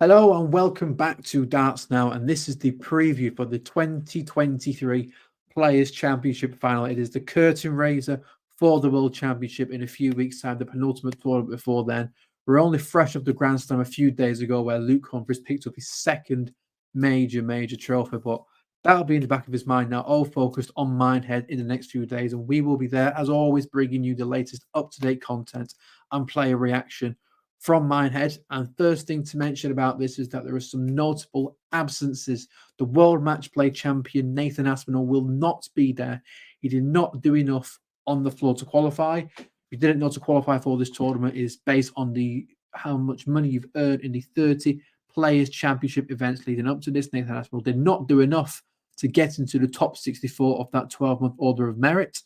Hello and welcome back to Darts Now, and this is the preview for the 2023 Players' Championship final. It is the curtain raiser for the World Championship in a few weeks' time, the penultimate tournament before then. We're only fresh off the Grand Slam a few days ago where Luke Humphries picked up his second major trophy, but that'll be in the back of his mind now, all focused on Minehead in the next few days, and we will be there, as always, bringing you the latest up-to-date content and player reaction from Minehead. And first thing to mention about this is that there are some notable absences. The World Match Play champion Nathan Aspinall will not be there. He did not do enough on the floor to qualify. If you didn't know, to qualify for this tournament is based on the how much money you've earned in the 30 Players Championship events leading up to this. Nathan Aspinall did not do enough to get into the top 64 of that 12-month order of merit.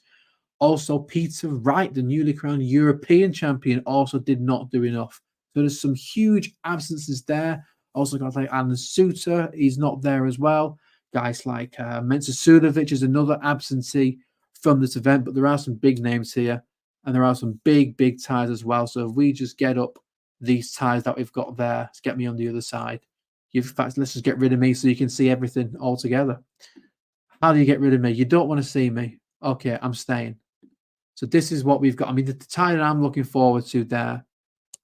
Also, Peter Wright, the newly crowned European champion, also did not do enough. So there's some huge absences there. Also, guys like Alan Suter, he's not there as well. Guys like Mensah Suljovic is another absentee from this event, but there are some big names here, and there are some big ties as well. So if we just get up these ties that we've got there, let's get me on the other side. In fact, let's just get rid of me so you can see everything all together. How do you get rid of me? You don't want to see me. Okay, I'm staying. So this is what we've got. I mean, the tie that I'm looking forward to there,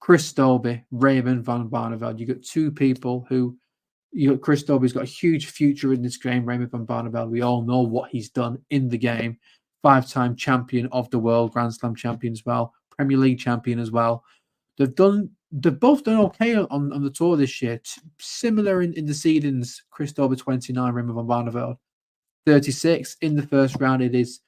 Chris Dolby, Raymond van Barneveld. You've got two people who, Chris Dolby's got a huge future in this game. Raymond van Barneveld, we all know what he's done in the game. 5-time champion of the world, Grand Slam champion as well, Premier League champion as well. They've both done okay on the tour this year. Similar in the seedings, Chris Dolby 29, Raymond van Barneveld 36. In the first round, it is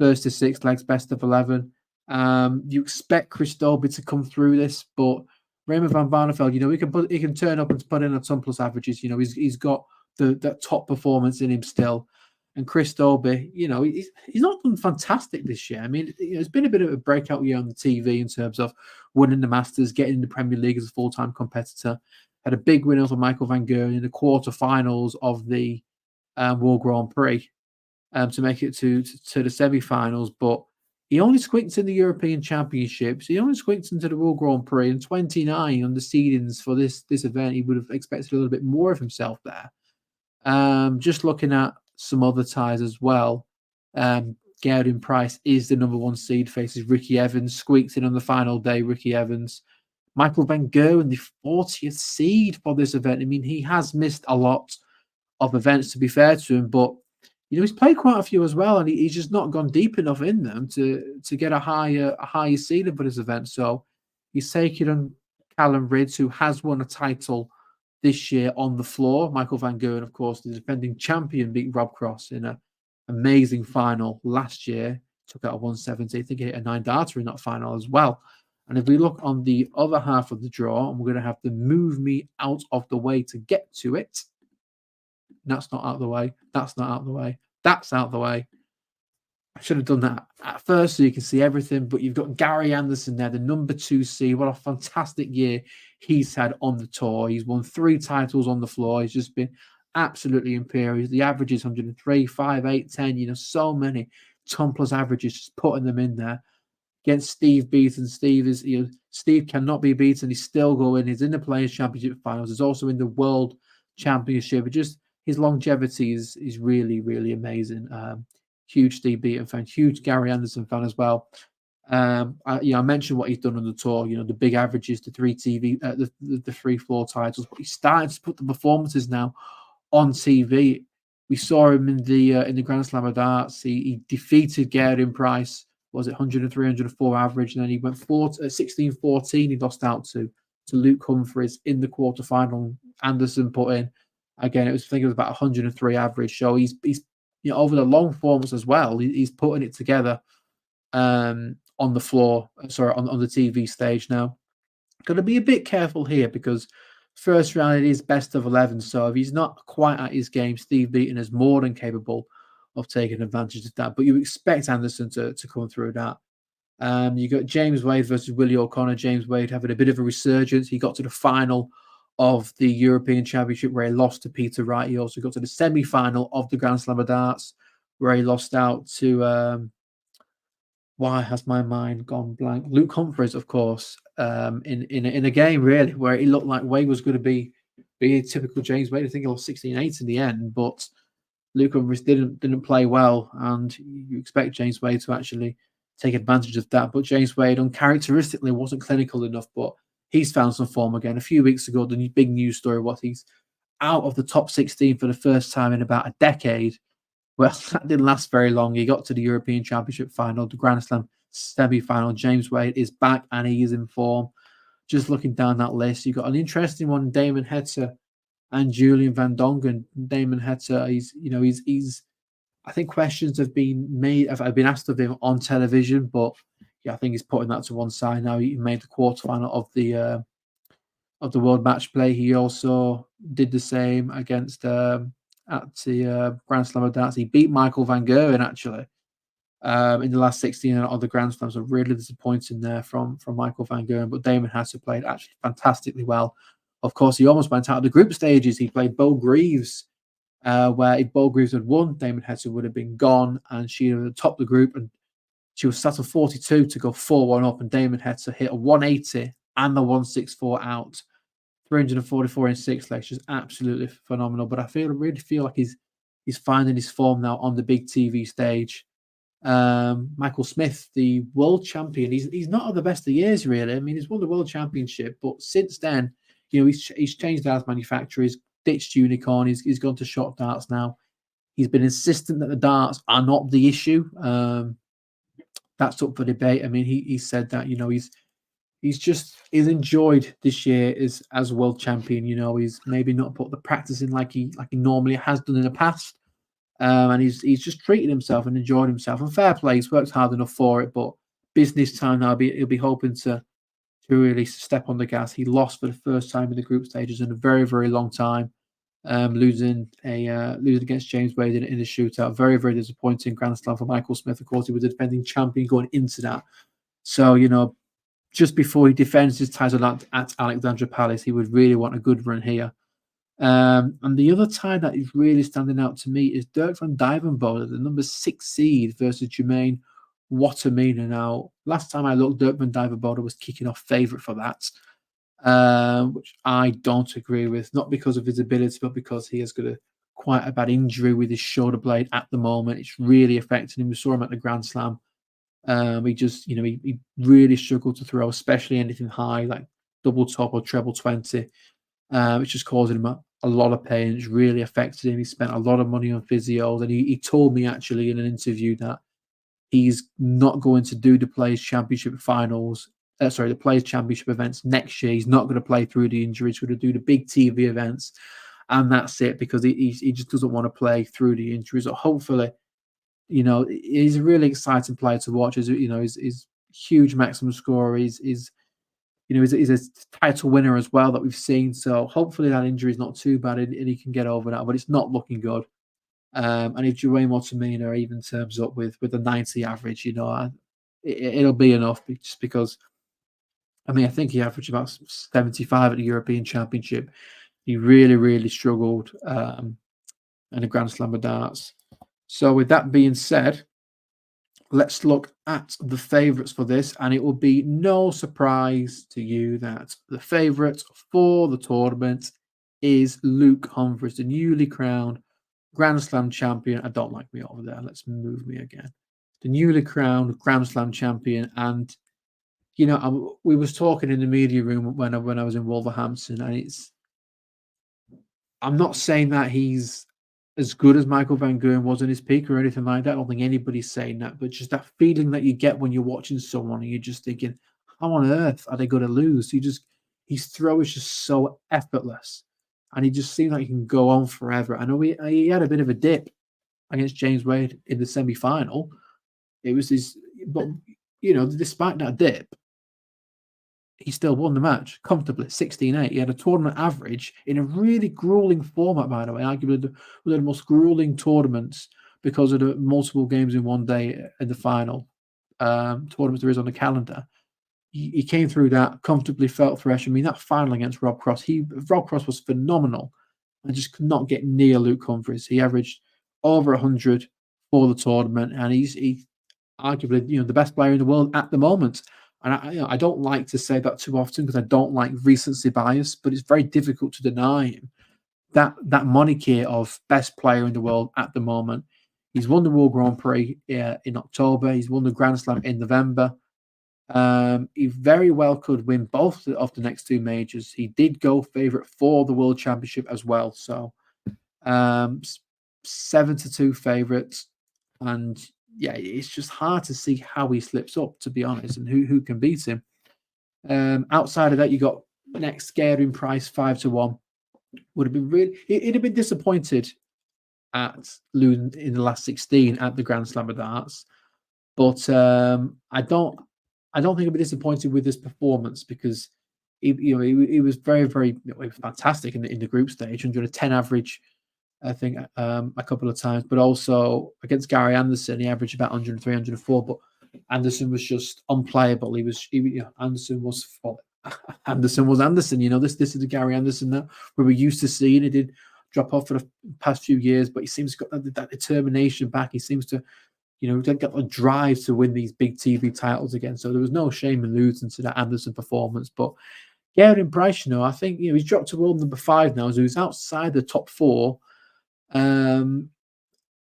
first to six legs, best of 11. You expect Chris Dolby to come through this, but Raymond van Barneveld, he can turn up and put in a ton plus averages. He's got that top performance in him still. And Chris Dolby, he's not done fantastic this year. I mean, it's been a bit of a breakout year on the TV in terms of winning the Masters, getting in the Premier League as a full-time competitor. Had a big win over Michael van Gerwen in the quarterfinals of the World Grand Prix to make it to the semi-finals, but he only squeaked in the European Championships. He only squeaked into the World Grand Prix, and 29 on the seedings for this event. He would have expected a little bit more of himself there. Just looking at some other ties as well. Gerwyn Price is the number one seed, faces Ricky Evans, squeaks in on the final day. Ricky Evans. Michael van Gerwen, the 40th seed for this event. I mean, he has missed a lot of events, to be fair to him, but he's played quite a few as well, and he's just not gone deep enough in them to get a higher seeding for this event. So he's taken on Callum Ridds, who has won a title this year on the floor. Michael van Gerwen, of course, the defending champion, beat Rob Cross in an amazing final last year. Took out a 170. I think he hit a 9-darter in that final as well. And if we look on the other half of the draw, and we're going to have to move me out of the way to get to it. That's not out of the way. That's not out of the way. That's out of the way. I should have done that at first so you can see everything, but you've got Gary Anderson there, the number 2 seed. What a fantastic year he's had on the tour. He's won 3 titles on the floor. He's just been absolutely imperious. The average is 103, 5, 8, 10. So many ton plus averages, just putting them in there against Steve Beaton. Steve cannot be beaten. He's still going. He's in the Players' Championship finals. He's also in the World Championship. His longevity is really amazing. Huge Steve Beaton fan, huge Gary Anderson fan as well. I mentioned what he's done on the tour. The big averages, the 3 TV, the 3 floor titles. But he's starting to put the performances now on TV. We saw him in the Grand Slam of Darts. He defeated Gerwyn Price. Was it 103, 104 average, and then he went 16-14. He lost out to Luke Humphries in the quarterfinal. Anderson put in. Again, I think it was about 103 average. So he's over the long forms as well. He's putting it together on the floor. Sorry, on the TV stage now. Got to be a bit careful here because first round it is best of 11. So if he's not quite at his game, Steve Beaton is more than capable of taking advantage of that. But you expect Anderson to come through that. You got James Wade versus Willie O'Connor. James Wade having a bit of a resurgence. He got to the final of the European Championship where he lost to Peter Wright. He also got to the semi-final of the Grand Slam of Darts where he lost out to why has my mind gone blank? Luke Humphries, of course, in a game really where it looked like Wade was going to be be a typical James Wade. I think he lost 16-8 in the end, but Luke Humphries didn't play well, and you expect James Wade to actually take advantage of that. But James Wade, uncharacteristically, wasn't clinical enough, but he's found some form again. A few weeks ago, the big news story was he's out of the top 16 for the first time in about a decade. Well, that didn't last very long. He got to the European Championship final, the Grand Slam semi-final. James Wade is back and he is in form. Just looking down that list, you've got an interesting one, Damon Hetzer and Julian Van Dongen. Damon Hetzer, he's I think questions have been asked of him on television, but yeah, I think he's putting that to one side now. He made the quarterfinal of the World Match Play. He also did the same against at the Grand Slam of Darts. He beat Michael van Gerwen actually in the last 16 of the Grand Slams. So really disappointing there from Michael van Gerwen. But Damon Hatter played actually fantastically well. Of course, he almost went out of the group stages. He played Bo Greaves, where if Bo Greaves had won, Damon Hatter would have been gone, and she would have topped the group. And she was sat on 42 to go 4-1 up, and Damon Hatter hit a 180 and the 164 out. 344 in 6 legs, just absolutely phenomenal. But I really feel like he's finding his form now on the big TV stage. Michael Smith, the world champion, he's not at the best of years, really. I mean, he's won the world championship, but since then, he's changed darts manufacturer, he's ditched Unicorn, he's gone to shot darts now. He's been insistent that the darts are not the issue. That's up for debate. I mean, he said that he's enjoyed this year as world champion. He's maybe not put the practice in like he normally has done in the past. And he's just treated himself and enjoyed himself. And fair play, he's worked hard enough for it. But business time now, he'll be hoping to really step on the gas. He lost for the first time in the group stages in a very, very long time, losing against James Wade in a shootout. Very, very disappointing Grand Slam for Michael Smith. Of course, he was the defending champion going into that. So, just before he defends his title at Alexandra Palace, he would really want a good run here. And the other tie that is really standing out to me is Dirk van Dijvenbode, the number 6 seed, versus Jermaine Watermina. Now, last time I looked, Dirk van Dijvenbode was kicking off favourite for that, which I don't agree with, not because of his ability, but because he has got quite a bad injury with his shoulder blade at the moment. It's really affecting him. We saw him at the Grand Slam. He really struggled to throw, especially anything high like double top or treble 20. It's just causing him a lot of pain. It's really affected him. He spent a lot of money on physios, and he told me actually in an interview that he's not going to do the Players Championship finals. The Players Championship events next year. He's not going to play through the injury. He's going to do the big TV events, and that's it, because he just doesn't want to play through the injuries. So hopefully, he's a really exciting player to watch. He's huge maximum scorer. He's a title winner as well that we've seen. So hopefully that injury is not too bad and he can get over that. But it's not looking good. And if Jermaine Watermina even turns up with the 90 average, it'll be enough, just because. I mean, I think he averaged about 75 at the European Championship. He really, really struggled in the Grand Slam of Darts. So with that being said, let's look at the favourites for this, and it will be no surprise to you that the favourite for the tournament is Luke Humphries, the newly crowned Grand Slam champion. I don't like me over there. Let's move me again. The newly crowned Grand Slam champion, and we was talking in the media room when I was in Wolverhampton, and I'm not saying that he's as good as Michael van Gerwen was in his peak or anything like that. I don't think anybody's saying that, but just that feeling that you get when you're watching someone and you're just thinking, how on earth are they going to lose? His throw is just so effortless, and he just seemed like he can go on forever. I know he had a bit of a dip against James Wade in the semi-final. It was but despite that dip, he still won the match comfortably, 16-8. He had a tournament average in a really grueling format, by the way, arguably one of the most grueling tournaments because of the multiple games in one day in the final tournament there is on the calendar. He came through that comfortably, felt fresh. I mean, that final against Rob Cross, Rob Cross was phenomenal. I just could not get near Luke Humphries. He averaged over 100 for the tournament, and he's arguably the best player in the world at the moment. And I don't like to say that too often because I don't like recency bias, but it's very difficult to deny him that moniker of best player in the world at the moment. He's won the World Grand Prix in October. He's won the Grand Slam in November. He very well could win both of the next two majors. He did go favourite for the World Championship as well. So 7-2 favourites, and yeah, it's just hard to see how he slips up, to be honest, and who can beat him. Outside of that, you got next Gerwen Price 5-1. Would have been really, he'd have been disappointed at losing in the last 16 at the Grand Slam of Darts, but I don't think I'd be disappointed with his performance because he was very he was fantastic in the group stage, 110 average, I think, a couple of times, but also against Gary Anderson, he averaged about 103, 104. But Anderson was just unplayable. Anderson was Anderson was Anderson. This is the Gary Anderson that we were used to seeing. He did drop off for the past few years, but he seems to got that determination back. He seems to get the drive to win these big TV titles again. So there was no shame in losing to that Anderson performance. But Gerwen Price, I think he's dropped to world number 5 now, so he's outside the top 4. And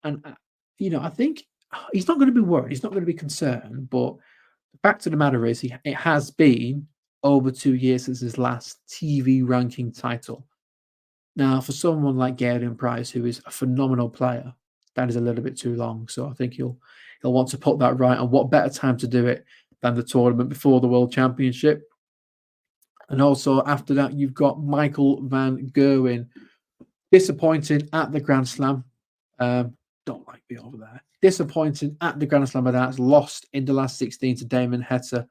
I think he's not going to be worried. He's not going to be concerned. But the fact of the matter is, it has been over 2 years since his last TV ranking title. Now, for someone like Gerwen Price, who is a phenomenal player, that is a little bit too long. So I think he'll want to put that right. And what better time to do it than the tournament before the World Championship? And also after that, you've got Michael van Gerwen, disappointing at the Grand Slam. Don't like me over there. Disappointing at the Grand Slam of Darts, lost in the last 16 to Damon Heta.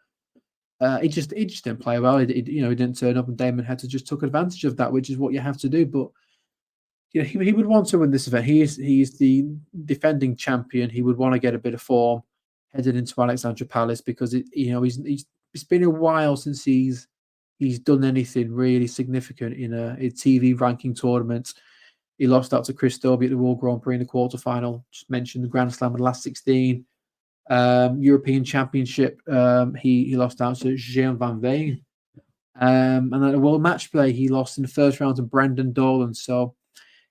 He just didn't play well. He didn't turn up, and Damon Heta just took advantage of that, which is what you have to do. But he would want to win this event. He is the defending champion. He would want to get a bit of form headed into Alexandra Palace because it's been a while since he's done anything really significant in a TV ranking tournament. He lost out to Chris Dobie at the World Grand Prix in the quarterfinal. Just mentioned the Grand Slam in the last 16. European Championship, he lost out to Jean Van Veen. And at the World Match Play, he lost in the first round to Brendan Dolan. So,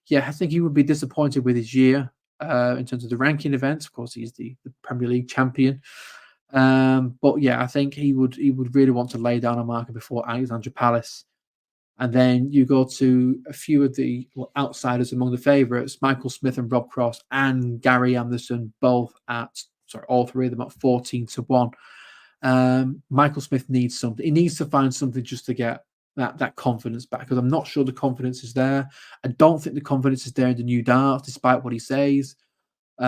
yeah, I think he would be disappointed with his year in terms of the ranking events. Of course, he's the Premier League champion. But yeah, I think he would really want to lay down a marker before Alexandra Palace. And then you go to a few of the outsiders among the favourites, Michael Smith and Rob Cross and Gary Anderson, all three of them at 14-1. Michael Smith needs something. He needs to find something just to get that confidence back, because I'm not sure the confidence is there. I don't think the confidence is there in the new darts, despite what he says. He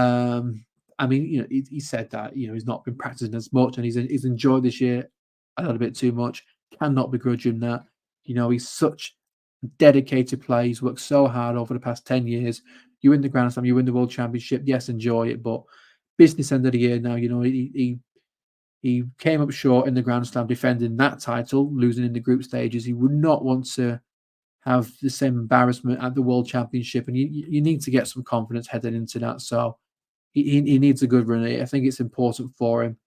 said that he's not been practicing as much, and he's enjoyed this year a little bit too much. Cannot begrudge him that. He's such a dedicated player. He's worked so hard over the past 10 years. You win the Grand Slam, you win the World Championship. Yes, enjoy it, but business end of the year now. He came up short in the Grand Slam defending that title, losing in the group stages. He would not want to have the same embarrassment at the World Championship, and you need to get some confidence heading into that. So he needs a good run. I think it's important for him.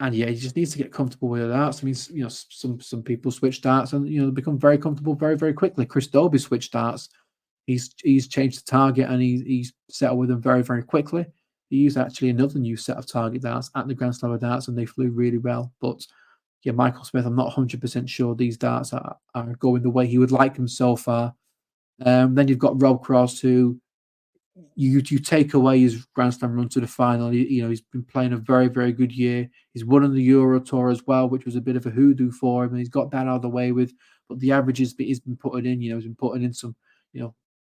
And yeah, he just needs to get comfortable with the darts. I mean, some people switch darts and they become very comfortable very, very quickly. Chris Dobie switched darts. He's changed the target and he's settled with them very, very quickly. He used actually another new set of target darts at the Grand Slam of Darts and they flew really well. But yeah, Michael Smith, I'm not 100% sure these darts are going the way he would like them so far. Then you've got Rob Cross, who you take away his Grand Slam run to the final. He's been playing a very, very good year. He's won on the Euro Tour as well, which was a bit of a hoodoo for him, and he's got that out of the way with. But the averages he's been putting in, he's been putting in some,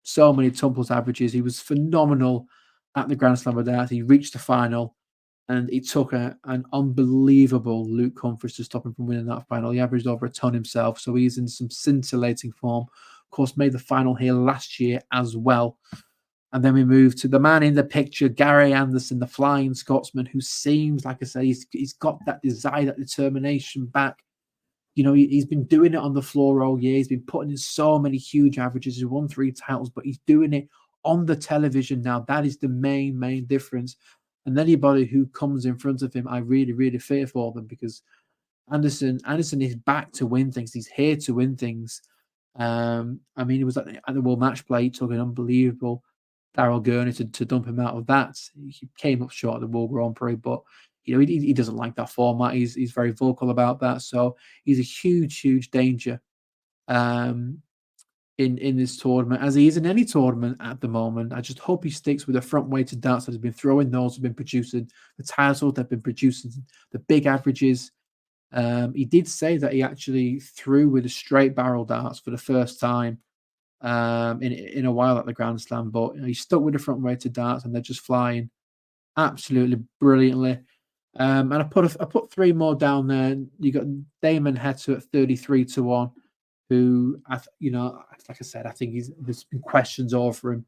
so many tumbles averages. He was phenomenal at the Grand Slam of Darts. He reached the final, and it took an unbelievable Luke Humphries to stop him from winning that final. He averaged over a ton himself, so he's in some scintillating form. Of course, made the final here last year as well. And then we move to the man in the picture, Gary Anderson, the Flying Scotsman, who seems, like I say, he's got that desire, that determination back. He's been doing it on the floor all year. He's been putting in so many huge averages. He's won 3 titles, but he's doing it on the television now. That is the main difference. And anybody who comes in front of him, I really, really fear for them because Anderson is back to win things. He's here to win things. I mean, he was at the World Match Play. He took an unbelievable Daryl Gurney to dump him out of that. He came up short at the World Grand Prix, but he doesn't like that format. He's very vocal about that. So he's a huge danger um, in this tournament, as he is in any tournament at the moment. I just hope he sticks with the front weighted darts that has been throwing those, have been producing the titles, that have been producing the big averages. He did say that he actually threw with a straight barrel darts for the first time in a while at the Grand Slam, but he stuck with the front weighted darts and they're just flying absolutely brilliantly. And I put three more down there. You got Damon Heta at 33-1, who like I said, I think there's been questions over him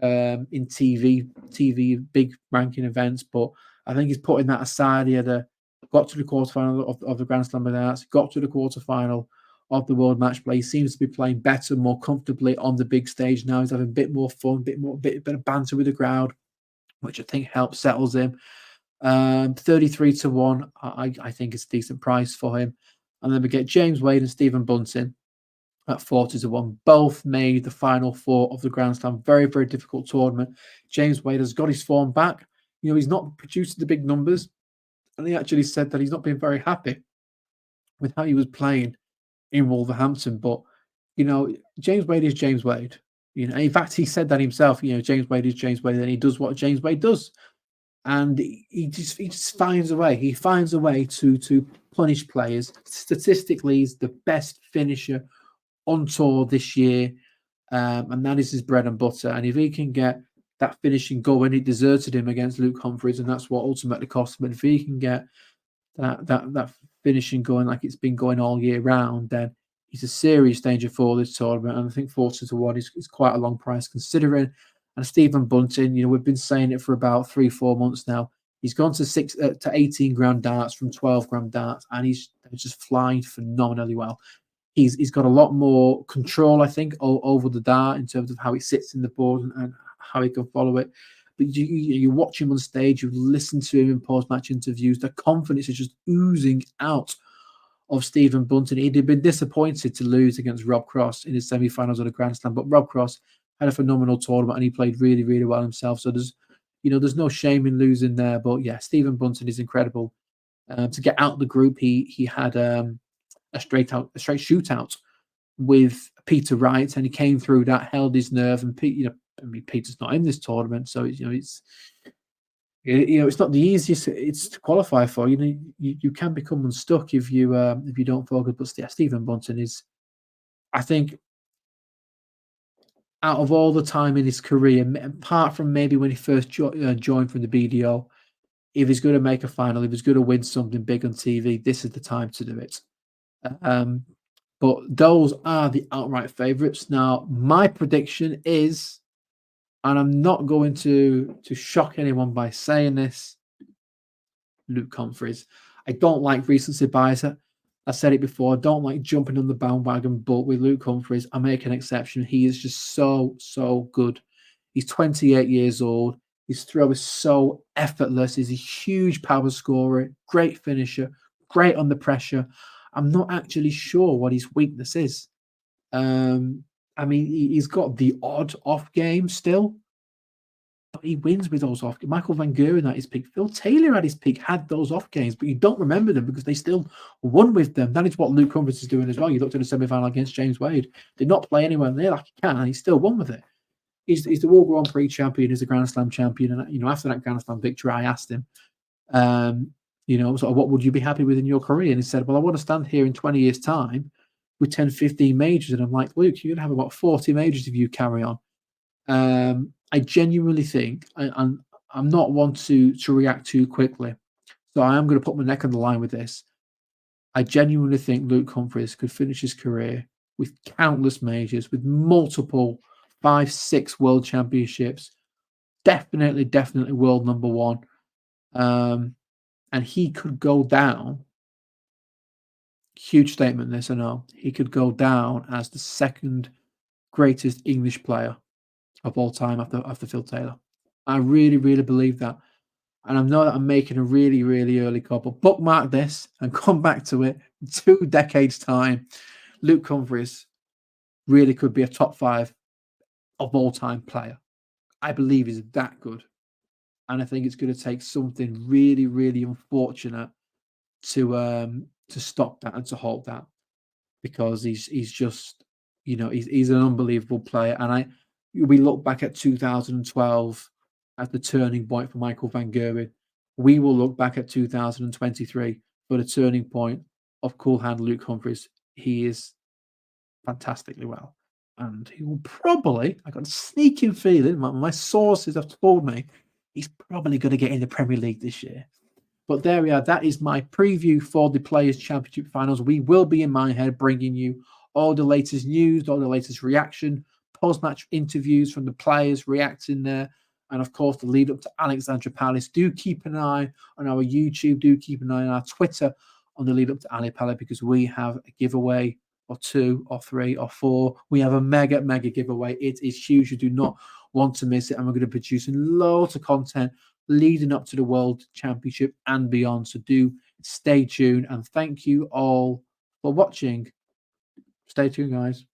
in TV big ranking events, but I think he's putting that aside. He had got to the quarterfinal of the Grand Slam of Darts, got to the quarterfinal of the World Match Play. He seems to be playing better, more comfortably on the big stage now. He's having a bit more fun, bit of banter with the crowd, which I think helps settles him. 33-1, I think is a decent price for him. And then we get James Wade and Stephen Bunting at 40-1. Both made the final four of the Grand Slam. Very, very difficult tournament. James Wade has got his form back. He's not producing the big numbers. And he actually said that he's not been very happy with how he was playing in Wolverhampton. But, James Wade is James Wade. In fact, he said that himself. James Wade is James Wade, and he does what James Wade does. And he just finds a way. He finds a way to punish players. Statistically, he's the best finisher on tour this year, and that is his bread and butter. And if he can get that finishing going, it deserted him against Luke Humphries, and that's what ultimately cost him. But if he can get that finishing going like it's been going all year round, then he's a serious danger for this tournament. And I think 40-1 is quite a long price considering. And Stephen Bunting, we've been saying it for about 3-4 months now. He's gone to 18 gram darts from 12 gram darts, and he's just flying phenomenally well. He's got a lot more control, I think, over the dart in terms of how it sits in the board and how he can follow it. But you watch him on stage, you listen to him in post-match interviews, the confidence is just oozing out of Stephen Bunting. He'd been disappointed to lose against Rob Cross in his semi-finals of the Grand Slam, but Rob Cross had a phenomenal tournament and he played really, really well himself. So there's no shame in losing there. But yeah, Stephen Bunting is incredible. To get out of the group, he had a straight shootout with Peter Wright, and he came through that, held his nerve, and Peter's not in this tournament, so it's not the easiest it's to qualify for. You can become unstuck if you don't focus. But yeah, Stephen Bunting is, I think, out of all the time in his career, apart from maybe when he first joined from the BDO, if he's going to make a final, if he's going to win something big on TV, this is the time to do it. But those are the outright favourites. Now, my prediction is, and I'm not going to shock anyone by saying this, Luke Humphries. I don't like recency bias. I said it before. I don't like jumping on the bandwagon, but with Luke Humphries, I make an exception. He is just so good. He's 28 years old. His throw is so effortless. He's a huge power scorer, great finisher, great under pressure. I'm not actually sure what his weakness is. I mean, he's got the odd off game still, but he wins with those off. Michael van Gerwen at his peak, Phil Taylor at his peak had those off games, but you don't remember them because they still won with them. That is what Luke Humphries is doing as well. You looked at the semi-final against James Wade, did not play anywhere near like he can, and he still won with it. He's the World Grand Prix champion, he's a Grand Slam champion, and after that Grand Slam victory, I asked him, sort of what would you be happy with in your career? And he said, well, I want to stand here in 20 years' time with 10, 15 majors. And I'm like, Luke, you're going to have about 40 majors if you carry on. I genuinely think, and I'm not one to react too quickly, so I am going to put my neck on the line with this. I genuinely think Luke Humphries could finish his career with countless majors, with multiple 5, 6 world championships, definitely world number one. And he could go down, huge statement this, I know, he could go down as the second greatest English player of all time after Phil Taylor. I really, really believe that. And I know that I'm making a really, really early call, but bookmark this and come back to it in 2 decades' time. Luke Humphries really could be a top 5 of all time player. I believe he's that good. And I think it's going to take something really, really unfortunate to stop that and to halt that, because he's just, he's an unbelievable player. And we look back at 2012 as the turning point for Michael van Gerwen. We will look back at 2023 for the turning point of cool hand Luke Humphries. He is fantastically well. And he will probably, I got a sneaking feeling, my sources have told me, he's probably going to get in the Premier League this year. But there we are. That is my preview for the Players' Championship finals. We will be in my head bringing you all the latest news, all the latest reaction, post-match interviews from the players reacting there, and of course the lead up to Alexandra Palace. Do keep an eye on our YouTube. Do keep an eye on our Twitter on the lead up to Ali Palace, because we have a giveaway or 2 or 3 or 4. We have a mega giveaway. It is huge. You do not want to miss it, and we're going to be producing loads of content leading up to the World Championship and beyond. So do stay tuned, and thank you all for watching. Stay tuned, guys.